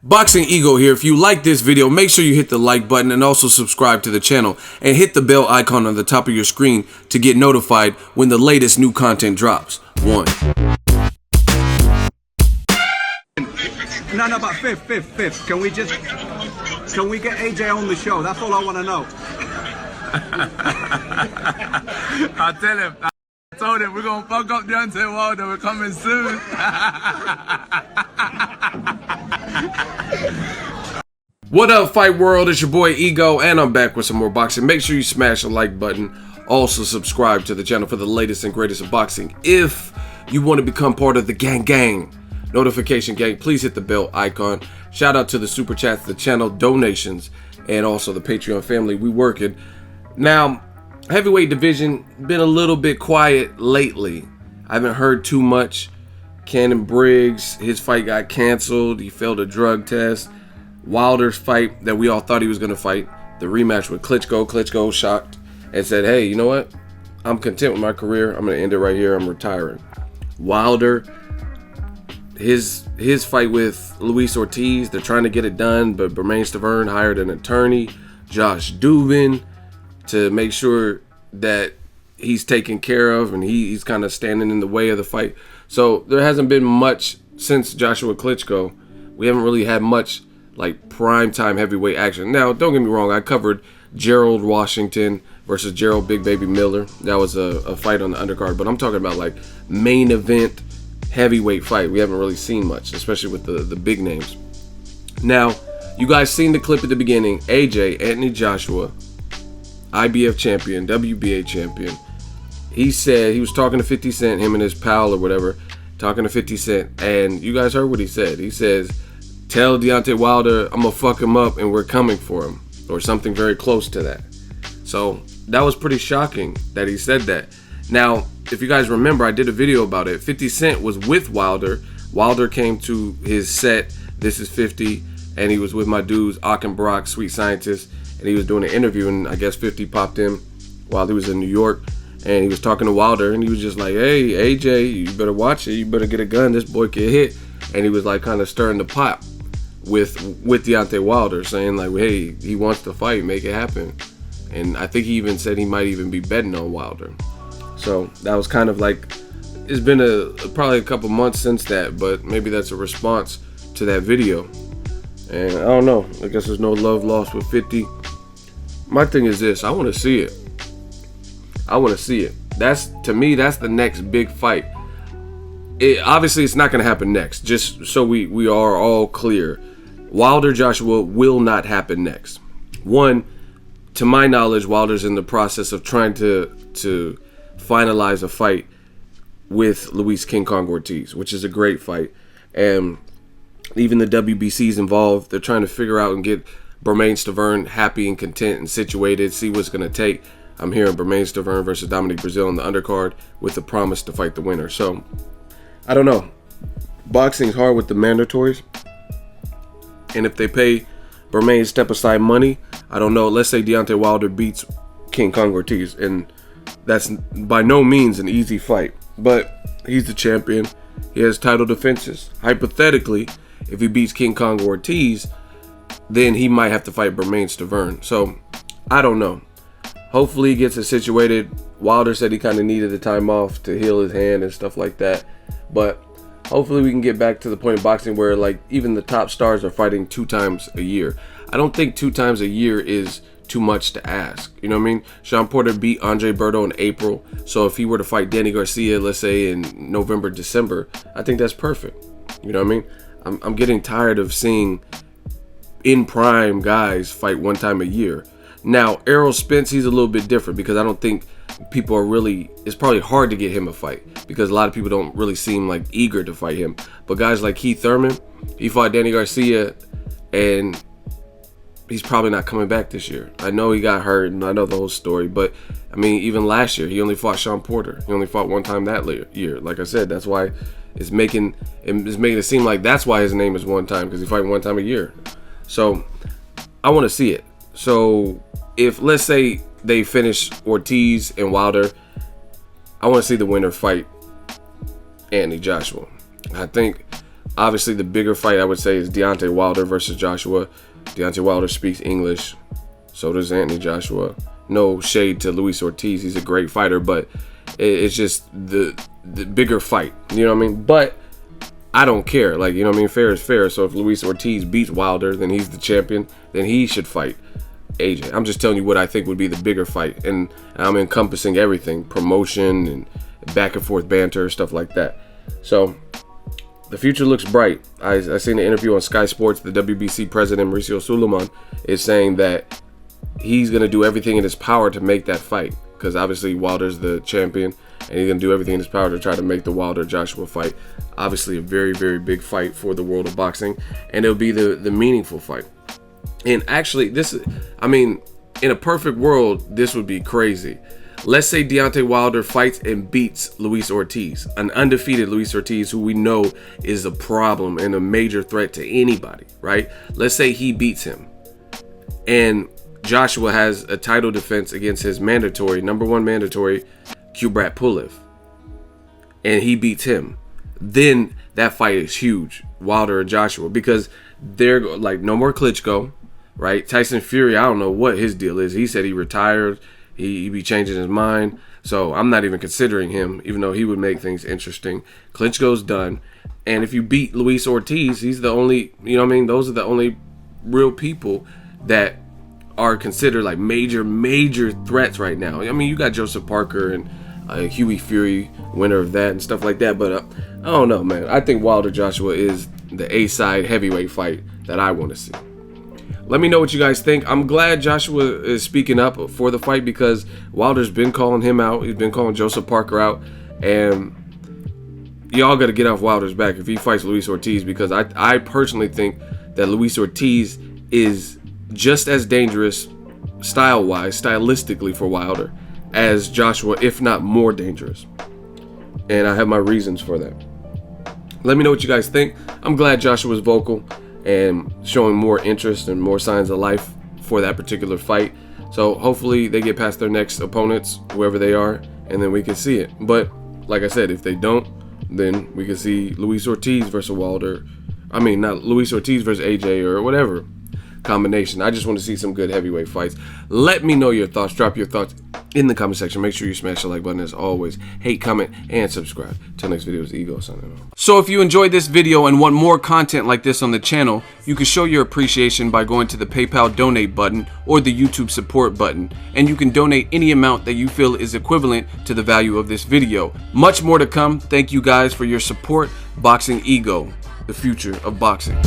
Boxingego here. If you like this video, make sure you hit the like button and also subscribe to the channel and hit the bell icon on the top of your screen to get notified when the latest new content drops. No, but fifth. Can we get AJ on the show? That's all I want to know. I told him we're gonna fuck up Deontay Wilder. We're coming soon. What up, fight world? It's your boy Ego, and I'm back with some more boxing. Make sure you smash the like button. Also subscribe to the channel for the latest and greatest of boxing. If you want to become part of the gang notification gang, please hit the bell icon. Shout out to the super chats, the channel donations, and also the Patreon family. We working now. Heavyweight division been a little bit quiet lately. I haven't heard too much. Cannon Briggs, his fight got canceled. He failed a drug test. Wilder's fight that we all thought he was going to fight, the rematch with Klitschko. Klitschko shocked and said, hey, you know what? I'm content with my career. I'm going to end it right here. I'm retiring. Wilder, his fight with Luis Ortiz, they're trying to get it done, but Bermane Stiverne hired an attorney, Josh Dubin, to make sure that he's taken care of, and he's kind of standing in the way of the fight. So there hasn't been much since Joshua Klitschko. We haven't really had much like primetime heavyweight action. Now, don't get me wrong, I covered Gerald Washington versus Gerald Big Baby Miller. That was a fight on the undercard, but I'm talking about like main event heavyweight fight. We haven't really seen much, especially with the big names. Now, you guys seen the clip at the beginning. AJ, Anthony Joshua, IBF champion, WBA champion. He said, he was talking to 50 Cent, him and his pal or whatever, talking to 50 Cent, and you guys heard what he said. He says, tell Deontay Wilder I'm gonna fuck him up and we're coming for him, or something very close to that. So that was pretty shocking that he said that. Now, if you guys remember, I did a video about it. 50 Cent was with Wilder. Wilder came to his set, This Is 50, and he was with my dudes, Ak and Brock, Sweet Scientist, and he was doing an interview, and I guess 50 popped in while he was in New York, and he was talking to Wilder, and he was just like, hey, AJ, you better watch it, you better get a gun, this boy can hit. And he was like kind of stirring the pot with Deontay Wilder, saying like, hey, he wants to fight, make it happen. And I think he even said he might even be betting on Wilder. So that was kind of like, it's been probably a couple months since that, but maybe that's a response to that video. And I don't know, I guess there's no love lost with 50. My thing is this, I want to see it. I want to see it. To me, that's the next big fight. Obviously, it's not going to happen next, just so we are all clear. Wilder Joshua will not happen next. One, to my knowledge, Wilder's in the process of trying to finalize a fight with Luis King Kong Ortiz, which is a great fight. And even the WBC's involved. They're trying to figure out and get Bermane Stiverne happy and content and situated, see what's going to take. I'm hearing Bermane Stiverne versus Dominic Brazil on the undercard with the promise to fight the winner. So, I don't know. Boxing's hard with the mandatories. And if they pay Bermane step aside money, I don't know. Let's say Deontay Wilder beats King Kong Ortiz, and that's by no means an easy fight. But he's the champion. He has title defenses. Hypothetically, if he beats King Kong Ortiz, then he might have to fight Bermane Stiverne. So, I don't know. Hopefully he gets it situated. Wilder said he kind of needed the time off to heal his hand and stuff like that. But hopefully we can get back to the point of boxing where like even the top stars are fighting 2 times a year. I don't think 2 times a year is too much to ask. You know what I mean? Sean Porter beat Andre Berto in April. So if he were to fight Danny Garcia, let's say in November, December, I think that's perfect. You know what I mean? I'm getting tired of seeing in prime guys fight 1 time a year. Now, Errol Spence, he's a little bit different because I don't think people are really, it's probably hard to get him a fight because a lot of people don't really seem like eager to fight him. But guys like Keith Thurman, he fought Danny Garcia and he's probably not coming back this year. I know he got hurt and I know the whole story, but I mean, even last year, he only fought Sean Porter. He only fought 1 time that year. Like I said, that's why it's making it seem like that's why his name is 1 time, because he fight 1 time a year. So I want to see it. So if, let's say they finish Ortiz and Wilder, I want to see the winner fight Anthony Joshua. I think Obviously, the bigger fight I would say is Deontay Wilder versus Joshua. Deontay Wilder speaks English, so does Anthony Joshua. No shade to Luis Ortiz, he's a great fighter, but it's just the bigger fight, you know what I mean? But I don't care, like, you know what I mean? Fair is fair. So if Luis Ortiz beats Wilder, then he's the champion, then he should fight AJ. I'm just telling you what I think would be the bigger fight, and I'm encompassing everything, promotion and back and forth banter, stuff like that. So the future looks bright. I seen an interview on Sky Sports. The WBC president, Mauricio Suleiman, is saying that he's going to do everything in his power to make that fight, because obviously Wilder's the champion, and he's going to do everything in his power to try to make the Wilder-Joshua fight obviously a very, very big fight for the world of boxing, and it'll be the meaningful fight. And actually, I mean, in a perfect world, this would be crazy. Let's say Deontay Wilder fights and beats Luis Ortiz, an undefeated Luis Ortiz, who we know is a problem and a major threat to anybody, right? Let's say he beats him, and Joshua has a title defense against his mandatory, #1 mandatory, Kubrat Pulev, and he beats him. Then that fight is huge, Wilder and Joshua, because they're like, no more Klitschko, right? Tyson Fury, I don't know what his deal is. He said he retired. He be changing his mind. So I'm not even considering him, even though he would make things interesting. Klitschko's done. And if you beat Luis Ortiz, he's the only, you know what I mean? Those are the only real people that are considered like major threats right now. I mean, you got Joseph Parker and Huey Fury, winner of that and stuff like that. But I don't know, man. I think Wilder Joshua is the A-side heavyweight fight that I want to see. Let me know what you guys think. I'm glad Joshua is speaking up for the fight, because Wilder's been calling him out. He's been calling Joseph Parker out. And y'all got to get off Wilder's back if he fights Luis Ortiz, because I personally think that Luis Ortiz is just as dangerous style-wise, stylistically for Wilder, as Joshua, if not more dangerous. And I have my reasons for that. Let me know what you guys think. I'm glad Joshua's vocal and showing more interest and more signs of life for that particular fight. So hopefully they get past their next opponents, whoever they are, and then we can see it. But like I said, if they don't, then we can see Luis Ortiz versus Wilder. I mean, not Luis Ortiz versus AJ or whatever combination. I just want to see some good heavyweight fights. Let me know your thoughts. Drop your thoughts in the comment section. Make sure you smash the like button as always. Hate, comment, and subscribe. Till next video, is Ego signing off. So if you enjoyed this video and want more content like this on the channel, you can show your appreciation by going to the PayPal donate button or the YouTube support button, and you can donate any amount that you feel is equivalent to the value of this video. Much more to come. Thank you guys for your support. Boxingego, the future of boxing.